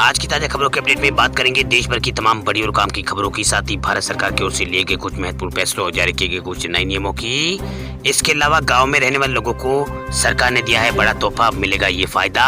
आज की ताजा खबरों के अपडेट में बात करेंगे देश भर की तमाम बड़ी और काम की खबरों की, साथ ही भारत सरकार की ओर से लिए गए कुछ महत्वपूर्ण फैसलों और जारी किए गए कुछ नए नियमों की। इसके अलावा गांव में रहने वाले लोगों को सरकार ने दिया है बड़ा तोहफा, अब मिलेगा ये फायदा।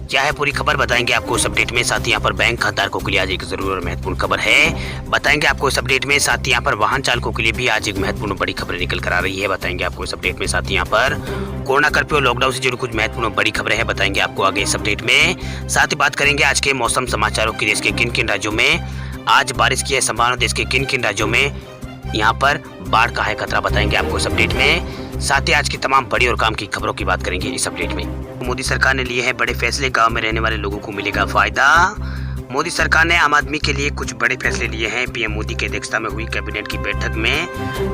क्या है पूरी खबर बताएंगे आपको इस अपडेट में। साथ ही यहाँ पर बैंक खाताधारकों के लिए आज एक जरूरी और महत्वपूर्ण खबर है, बताएंगे आपको इस अपडेट में। साथ ही यहाँ पर वाहन चालकों के लिए भी आज एक महत्वपूर्ण बड़ी खबर निकल कर आ रही है, बताएंगे आपको इस अपडेट में। साथ ही यहाँ पर कोरोना कर्फ्यू और लॉकडाउन से जुड़ी कुछ महत्वपूर्ण बड़ी खबरें हैं, बताएंगे आपको आगे इस अपडेट में। साथ ही बात करेंगे आज के मौसम समाचारों की, देश के किन किन राज्यों में आज बारिश की है संभावना, देश के किन किन राज्यों में यहाँ पर बाढ़ का है खतरा, बताएंगे आपको इस अपडेट में। साथ ही आज की तमाम बड़ी और काम की खबरों की बात करेंगे इस अपडेट में। मोदी सरकार ने लिए हैं बड़े फैसले, गांव में रहने वाले लोगों को मिलेगा फायदा। मोदी सरकार ने आम आदमी के लिए कुछ बड़े फैसले लिए हैं। पीएम मोदी की अध्यक्षता में हुई कैबिनेट की बैठक में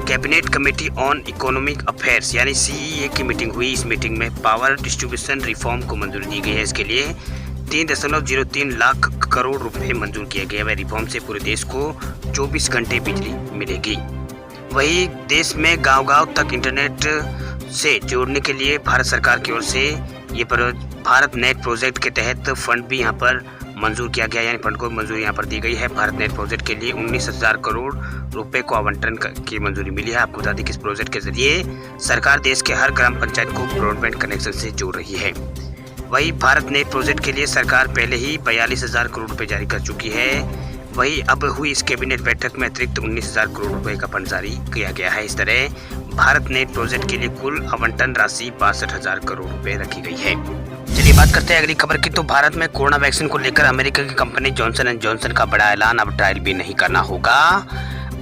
cabinet committee on economic affairs यानी सीईए की मीटिंग हुई। इस मीटिंग में पावर डिस्ट्रीब्यूशन रिफॉर्म को मंजूरी दी गई है। इसके लिए 3.03 लाख करोड़ रुपए मंजूर किए गए हैं। रिफॉर्म से पूरे देश को 24 घंटे बिजली मिलेगी। वहीं देश में गांव-गांव तक इंटरनेट से जोड़ने के लिए भारत सरकार की ओर से ये भारत नेट प्रोजेक्ट के तहत फंड भी यहाँ पर मंजूर किया गया, यानी फंड को मंजूरी यहाँ पर दी गई है। भारत नेट प्रोजेक्ट के लिए 19,000 करोड़ रुपए को आवंटन की मंजूरी मिली है। आपको बता दें कि इस प्रोजेक्ट के जरिए सरकार देश के हर ग्राम पंचायत को ब्रॉडबैंड कनेक्शन से जोड़ रही है। वहीं भारत नेट प्रोजेक्ट के लिए सरकार पहले ही 42,000 करोड़ रुपए जारी कर चुकी है। वहीं अब हुई इस कैबिनेट बैठक में अतिरिक्त 19,000 करोड़ रुपए का फंड जारी किया गया है। इस तरह भारत नेट प्रोजेक्ट के लिए कुल आवंटन राशि 62,000 करोड़ रुपए रखी गई है। चलिए बात करते हैं अगली खबर की। तो भारत में कोरोना वैक्सीन को लेकर अमेरिका की कंपनी जॉनसन एंड जॉनसन का बड़ा ऐलान, अब ट्रायल भी नहीं करना होगा।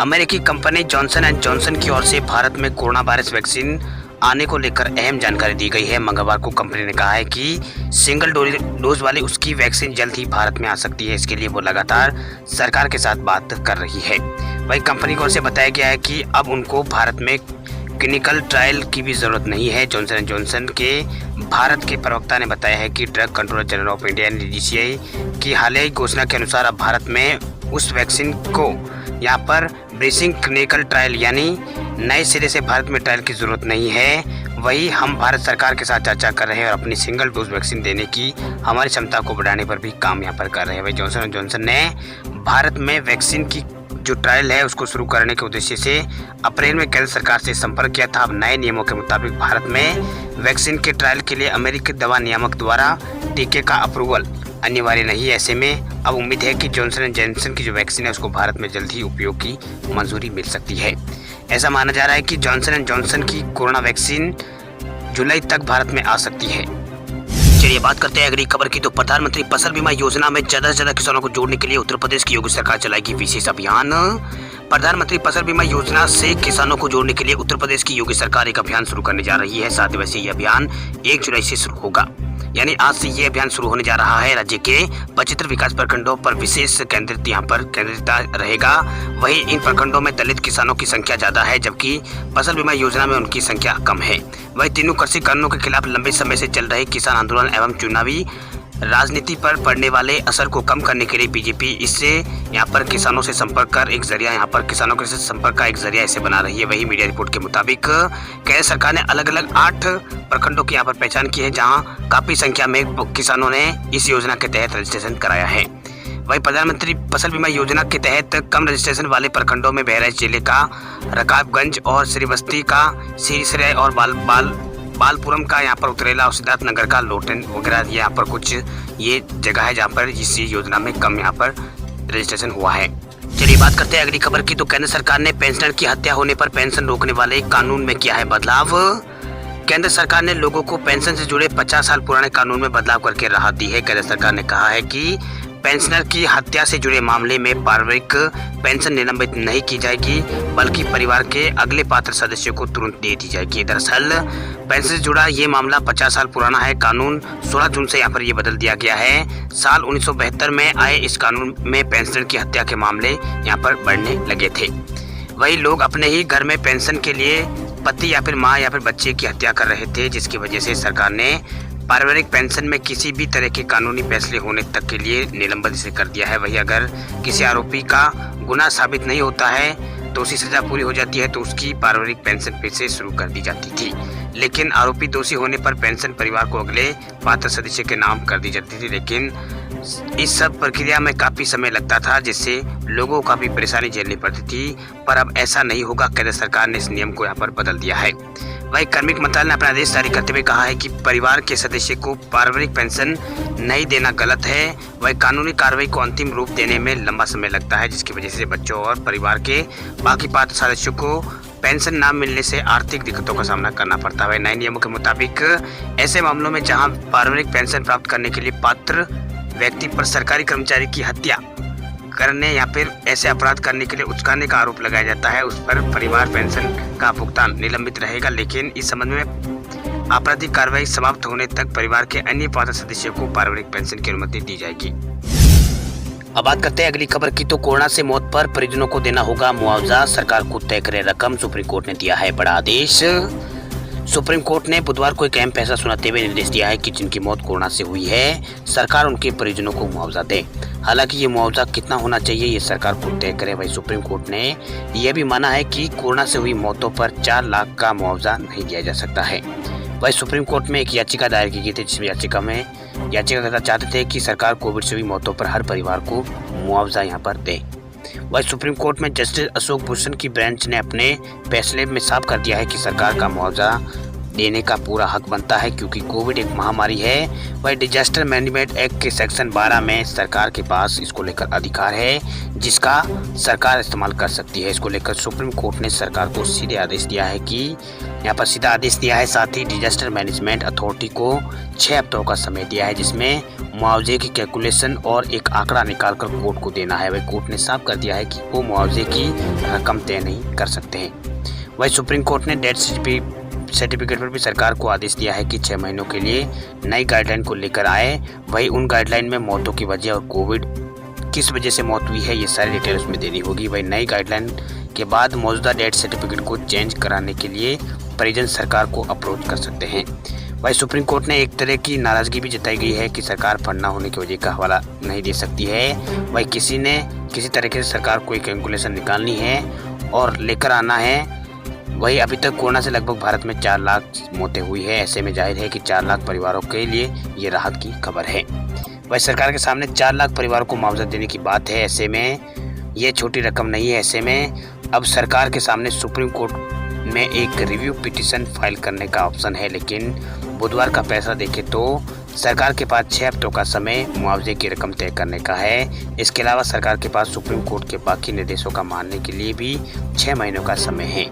अमेरिकी कंपनी जॉनसन एंड जॉनसन की ओर से भारत में कोरोना वायरस वैक्सीन आने को लेकर अहम जानकारी दी गई है। मंगलवार को कंपनी ने कहा है कि सिंगल डोज वाली उसकी वैक्सीन जल्द ही भारत में आ सकती है। इसके लिए वो लगातार सरकार के साथ बात कर रही है। वहीं कंपनी की ओर से बताया गया है कि अब उनको भारत में क्लिनिकल ट्रायल की भी जरूरत नहीं है। जॉनसन एंड जॉनसन के भारत के प्रवक्ता ने बताया है कि drug controller general of India DCGI की हालिया घोषणा के अनुसार अब भारत में उस वैक्सीन को यहाँ पर ब्रीसिंग क्लिनिकल ट्रायल यानी नए सिरे से भारत में ट्रायल की जरूरत नहीं है। वही हम भारत सरकार के साथ चर्चा कर रहे हैं और अपनी सिंगल डोज वैक्सीन देने की हमारी क्षमता को बढ़ाने पर भी काम यहाँ पर कर रहे हैं। वही जॉनसन एंड जॉनसन ने भारत में वैक्सीन की जो ट्रायल है उसको शुरू करने के उद्देश्य से अप्रैल में केंद्र सरकार से संपर्क किया था। अब नए नियमों के मुताबिक भारत में वैक्सीन के ट्रायल के लिए अमेरिकी दवा नियामक द्वारा टीके का अप्रूवल अनिवार्य नहीं है। ऐसे में अब उम्मीद है कि जॉनसन एंड जॉनसन की जो वैक्सीन है उसको भारत में जल्द ही उपयोग की मंजूरी मिल सकती है। ऐसा माना जा रहा है कि जॉनसन एंड जॉनसन की कोरोना वैक्सीन जुलाई तक भारत में आ सकती है। चलिए बात करते हैं अगली खबर की। तो प्रधानमंत्री फसल बीमा योजना में ज्यादा से ज्यादा किसानों को जोड़ने के लिए उत्तर प्रदेश की योगी सरकार चलाएगी विशेष अभियान। प्रधानमंत्री फसल बीमा योजना से किसानों को जोड़ने के लिए उत्तर प्रदेश की योगी सरकार एक अभियान शुरू करने जा रही है। साथ ही वैसे ये अभियान 1 जुलाई से शुरू होगा, यानी आज से ये अभियान शुरू होने जा रहा है। राज्य के 75 विकास प्रखंडों पर विशेष केंद्रित रहेगा। वहीं इन प्रखंडों में दलित किसानों की संख्या ज्यादा है, जबकि फसल बीमा योजना में उनकी संख्या कम है। वहीं तीनों कृषि कानूनों के खिलाफ लंबे समय से चल रहे किसान आंदोलन एवं चुनावी राजनीति पर पड़ने वाले असर को कम करने के लिए बीजेपी इससे यहाँ पर किसानों से संपर्क कर एक जरिया किसानों के साथ संपर्क का एक जरिया इसे बना रही है। वही मीडिया रिपोर्ट के मुताबिक केंद्र सरकार ने अलग अलग 8 प्रखंडों की यहाँ पर पहचान की है, जहाँ काफी संख्या में किसानों ने इस योजना के तहत रजिस्ट्रेशन कराया है। वहीं प्रधानमंत्री फसल बीमा योजना के तहत कम रजिस्ट्रेशन वाले प्रखंडों में बहराइच जिले का रकाबगंज और श्रीबस्ती का सीसरे और बालपुरम का यहाँ पर उतरेला और सिद्धार्थनगर का लोटन वगैरह यहाँ पर कुछ ये जगह है जहाँ पर इस योजना में कम यहाँ पर रजिस्ट्रेशन हुआ है। चलिए बात करते हैं अगली खबर की। तो केंद्र सरकार ने पेंशनर की हत्या होने पर पेंशन रोकने वाले कानून में किया है बदलाव। केंद्र सरकार ने लोगों को पेंशन से जुड़े 50 साल पुराने कानून में बदलाव करके राहत दी है। केंद्र सरकार ने कहा है कि पेंशनर की हत्या से जुड़े मामले में पारिवारिक पेंशन निलंबित नहीं की जाएगी, बल्कि परिवार के अगले पात्र सदस्य को तुरंत दे दी जाएगी। दरअसल पेंशन से जुड़ा ये मामला 50 साल पुराना है। कानून 16 जून से यहाँ पर ये बदल दिया गया है। साल 1972 में आए इस कानून में पेंशनर की हत्या के मामले यहाँ पर बढ़ने लगे थे। वही लोग अपने ही घर में पेंशन के लिए पति या फिर माँ या फिर बच्चे की हत्या कर रहे थे, जिसकी वजह से सरकार ने पारिवारिक पेंशन में किसी भी तरह के कानूनी फैसले होने तक के लिए निलंबित इसे कर दिया है। वही अगर किसी आरोपी का गुनाह साबित नहीं होता है तो उसकी सजा पूरी हो जाती है तो उसकी पारिवारिक पेंशन फिर से शुरू कर दी जाती थी। लेकिन आरोपी दोषी होने पर पेंशन परिवार को अगले पात्र सदस्य के नाम कर दी जाती थी। लेकिन इस सब प्रक्रिया में काफ़ी समय लगता था, जिससे लोगों को काफ़ी परेशानी झेलनी पड़ती थी, पर अब ऐसा नहीं होगा। केंद्र सरकार ने इस नियम को यहाँ पर बदल दिया है। वहीं कार्मिक मंत्रालय ने अपना आदेश जारी करते हुए कहा है कि परिवार के सदस्य को पारिवारिक पेंशन नहीं देना गलत है। वहीं कानूनी कार्रवाई को अंतिम रूप देने में लंबा समय लगता है, जिसकी वजह से बच्चों और परिवार के बाकी पात्र सदस्यों को पेंशन न मिलने से आर्थिक दिक्कतों का सामना करना पड़ता है। नए नियमों के मुताबिक ऐसे मामलों में जहां पारिवारिक पेंशन प्राप्त करने के लिए पात्र व्यक्ति पर सरकारी कर्मचारी की हत्या करने या फिर ऐसे अपराध करने के लिए उकसाने का आरोप लगाया जाता है, उस पर परिवार पेंशन का भुगतान निलंबित रहेगा। लेकिन इस संबंध में आपराधिक कार्रवाई समाप्त होने तक परिवार के अन्य पात्र सदस्यों को पारिवारिक पेंशन की अनुमति दी जाएगी। अब बात करते हैं अगली खबर की। तो कोरोना से मौत पर परिजनों को देना होगा मुआवजा, सरकार को तय करे रकम। सुप्रीम कोर्ट ने दिया है बड़ा आदेश। सुप्रीम कोर्ट ने बुधवार को एक अहम फैसला सुनाते हुए निर्देश दिया है कि जिनकी मौत कोरोना से हुई है, सरकार उनके परिजनों को मुआवजा दे। हालांकि ये मुआवजा कितना होना चाहिए, ये सरकार को तय करे। वही सुप्रीम कोर्ट ने यह भी माना है कि कोरोना से हुई मौतों पर 4 लाख का मुआवजा नहीं दिया जा सकता है। वही सुप्रीम कोर्ट में एक याचिका दायर की गई थी, जिसमें याचिकाकर्ता चाहते थे कि सरकार कोविड से हुई मौतों पर हर परिवार को मुआवजा यहाँ पर दे। वही सुप्रीम कोर्ट में जस्टिस अशोक भूषण की बेंच ने अपने फैसले में साफ कर दिया है कि सरकार का मुआवजा देने का पूरा हक बनता है, क्योंकि कोविड एक महामारी है। वही डिजास्टर मैनेजमेंट एक्ट के सेक्शन 12 में सरकार के पास इसको लेकर अधिकार है, जिसका सरकार इस्तेमाल कर सकती है। इसको लेकर सुप्रीम कोर्ट ने सरकार को सीधे आदेश दिया है कि यहाँ पर सीधा आदेश दिया है। साथ ही डिजास्टर मैनेजमेंट अथॉरिटी को 6 हफ्तों का समय दिया है, जिसमें मुआवजे की कैलकुलेशन और एक आंकड़ा निकालकर कोर्ट को देना है। वही कोर्ट ने साफ कर दिया है कि वो मुआवजे की रकम तय नहीं कर सकते हैं। वही सुप्रीम कोर्ट ने डेथ सर्टिफिकेट पर भी सरकार को आदेश दिया है कि 6 महीनों के लिए नई गाइडलाइन को लेकर आए। वही उन गाइडलाइन में मौतों की वजह और कोविड किस वजह से मौत हुई है, ये सारी डिटेल उसमें देनी होगी। वही नई गाइडलाइन के बाद मौजूदा डेथ सर्टिफिकेट को चेंज कराने के लिए परिजन सरकार को अप्रोच कर सकते हैं। वही सुप्रीम कोर्ट ने एक तरह की नाराजगी भी जताई गई है कि सरकार फंड न होने की वजह का हवाला नहीं दे सकती है। वही किसी तरीके से सरकार को एक कैलकुलेशन निकालनी है और लेकर आना है। वही अभी तक कोरोना से लगभग भारत में 4 लाख मौतें हुई है। ऐसे में जाहिर है कि 4 लाख परिवारों के लिए ये राहत की खबर है। वही सरकार के सामने 4 लाख परिवारों को मुआवजा देने की बात है। ऐसे में ये छोटी रकम नहीं है। ऐसे में अब सरकार के सामने सुप्रीम कोर्ट में एक रिव्यू पिटीशन फाइल करने का ऑप्शन है। लेकिन बुधवार का फैसला देखें तो सरकार के पास 6 हफ्तों का समय मुआवजे की रकम तय करने का है। इसके अलावा सरकार के पास सुप्रीम कोर्ट के बाकी निर्देशों का मानने के लिए भी 6 महीनों का समय है।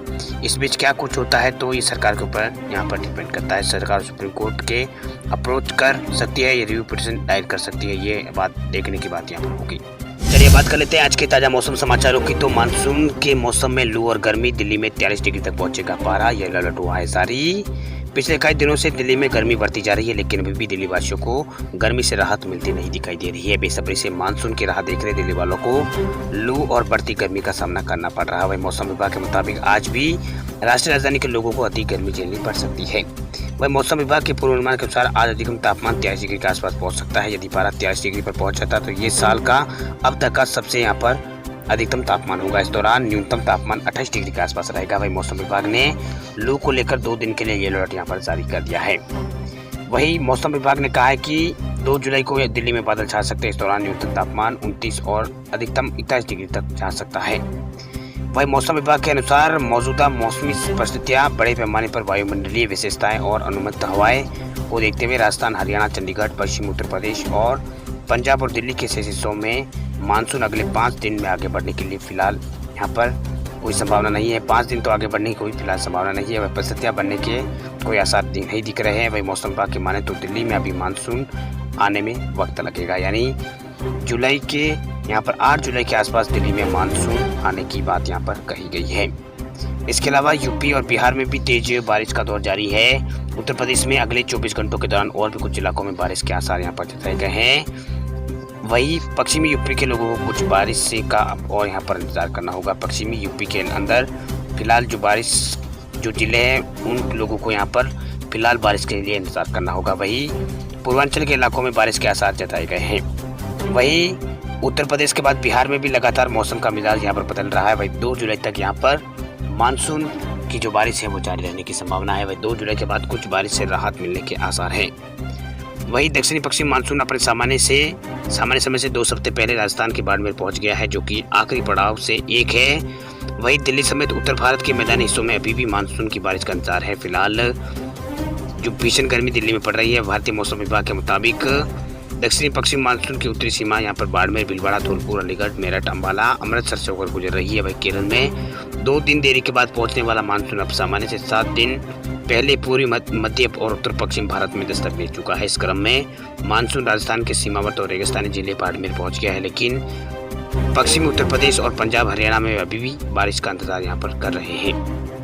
इस बीच क्या कुछ होता है तो ये सरकार के ऊपर यहाँ पर डिपेंड करता है। सरकार सुप्रीम कोर्ट के अप्रोच कर सकती है, ये रिव्यू पिटीशन दायर कर सकती है। ये बात देखने की बात यहाँ पर होगी। चलिए बात कर लेते हैं आज के ताज़ा मौसम समाचारों की। तो मानसून के मौसम में लू और गर्मी, दिल्ली में 43 डिग्री तक पहुंचेगा पारा, यह अलर्ट हुआ है जारी। पिछले कई दिनों से दिल्ली में गर्मी बढ़ती जा रही है, लेकिन अभी भी दिल्ली वासियों को गर्मी से राहत मिलती नहीं दिखाई दे रही है। बेसब्री से मानसून की राह देख रहे दिल्ली वालों को लू और बढ़ती गर्मी का सामना करना पड़ रहा है। वही मौसम विभाग के मुताबिक आज भी राष्ट्रीय राजधानी के लोगों को अधिक गर्मी झेलनी पड़ सकती है। वही मौसम विभाग के पूर्वानुमान के अनुसार आज अधिकतम तापमान 43 डिग्री के आसपास पहुंच सकता है। यदि पारा 43 डिग्री पर पहुंच जाता तो ये साल का अब तक का सबसे यहाँ पर अधिकतम तापमान होगा। इस दौरान न्यूनतम तापमान 28 डिग्री के आसपास रहेगा। वही मौसम विभाग ने लू को लेकर 2 दिन के लिए येलो अलर्ट यहाँ पर जारी कर दिया है। वही मौसम विभाग ने कहा है कि 2 जुलाई को दिल्ली में बादल छा सकते हैं। इस दौरान न्यूनतम तापमान 29 और अधिकतम 21 डिग्री तक जा सकता है। वही मौसम विभाग के अनुसार मौजूदा मौसमी परिस्थितियाँ, बड़े पैमाने पर वायुमंडलीय विशेषताएं और अनुमत हवाएं को देखते हुए राजस्थान, हरियाणा, चंडीगढ़, पश्चिमी उत्तर प्रदेश और पंजाब और दिल्ली के शेष हिस्सों में मानसून अगले 5 दिन में आगे बढ़ने के लिए फिलहाल यहाँ पर कोई संभावना नहीं है। 5 दिन तो आगे बढ़ने की कोई फिलहाल संभावना नहीं है। वह परिस्थितियाँ बनने के कोई आसार नहीं दिख रहे हैं। वही मौसम विभाग की माने तो दिल्ली में अभी मानसून आने में वक्त लगेगा, यानी जुलाई के यहाँ पर 8 जुलाई के आसपास दिल्ली में मानसून आने की बात यहाँ पर कही गई है। इसके अलावा यूपी और बिहार में भी तेज बारिश का दौर जारी है। उत्तर प्रदेश में अगले 24 घंटों के दौरान और भी कुछ इलाकों में बारिश के आसार यहाँ पर जताए गए हैं। वही पश्चिमी यूपी के लोगों को कुछ बारिश से का और यहाँ पर इंतजार करना होगा। पश्चिमी यूपी के अंदर फिलहाल जो जिले हैं उन लोगों को यहाँ पर फिलहाल बारिश के लिए इंतजार करना होगा। वही पूर्वांचल के इलाकों में बारिश के आसार जताए गए हैं। वही उत्तर प्रदेश के बाद बिहार में भी लगातार मौसम का मिजाज यहाँ पर बदल रहा है। वही 2 जुलाई तक यहाँ पर मानसून की जो बारिश है वो जारी रहने की संभावना है। वही 2 जुलाई के बाद कुछ बारिश से राहत मिलने के आसार हैं। वहीं दक्षिणी पश्चिम मानसून अपने सामान्य समय से 2 हफ्ते पहले राजस्थान के बाड़मेर पहुंच गया है, जो कि आखिरी पड़ाव से एक है। वहीं दिल्ली समेत उत्तर भारत के मैदानी हिस्सों में अभी भी मानसून की बारिश का इंतजार है। फिलहाल जो भीषण गर्मी दिल्ली में पड़ रही है, भारतीय मौसम विभाग के मुताबिक दक्षिणी पश्चिम मानसून की उत्तरी सीमा यहाँ पर बाड़मेर, भीलवाड़ा, धौलपुर, अलीगढ़, मेरठ, अंबाला, अमृतसर से होकर गुजर रही है। वहीं केरल में 2 दिन देरी के बाद पहुंचने वाला मानसून अब सामान्य से 7 दिन पहले पूर्वी मध्य और उत्तर पश्चिम भारत में दस्तक दे चुका है। इस क्रम में मानसून राजस्थान के सीमावर्ती और रेगिस्तानी जिले बाड़मेर पहुंच गया है, लेकिन पश्चिमी उत्तर प्रदेश और पंजाब, हरियाणा में अभी भी बारिश का इंतजार यहाँ पर कर रहे हैं।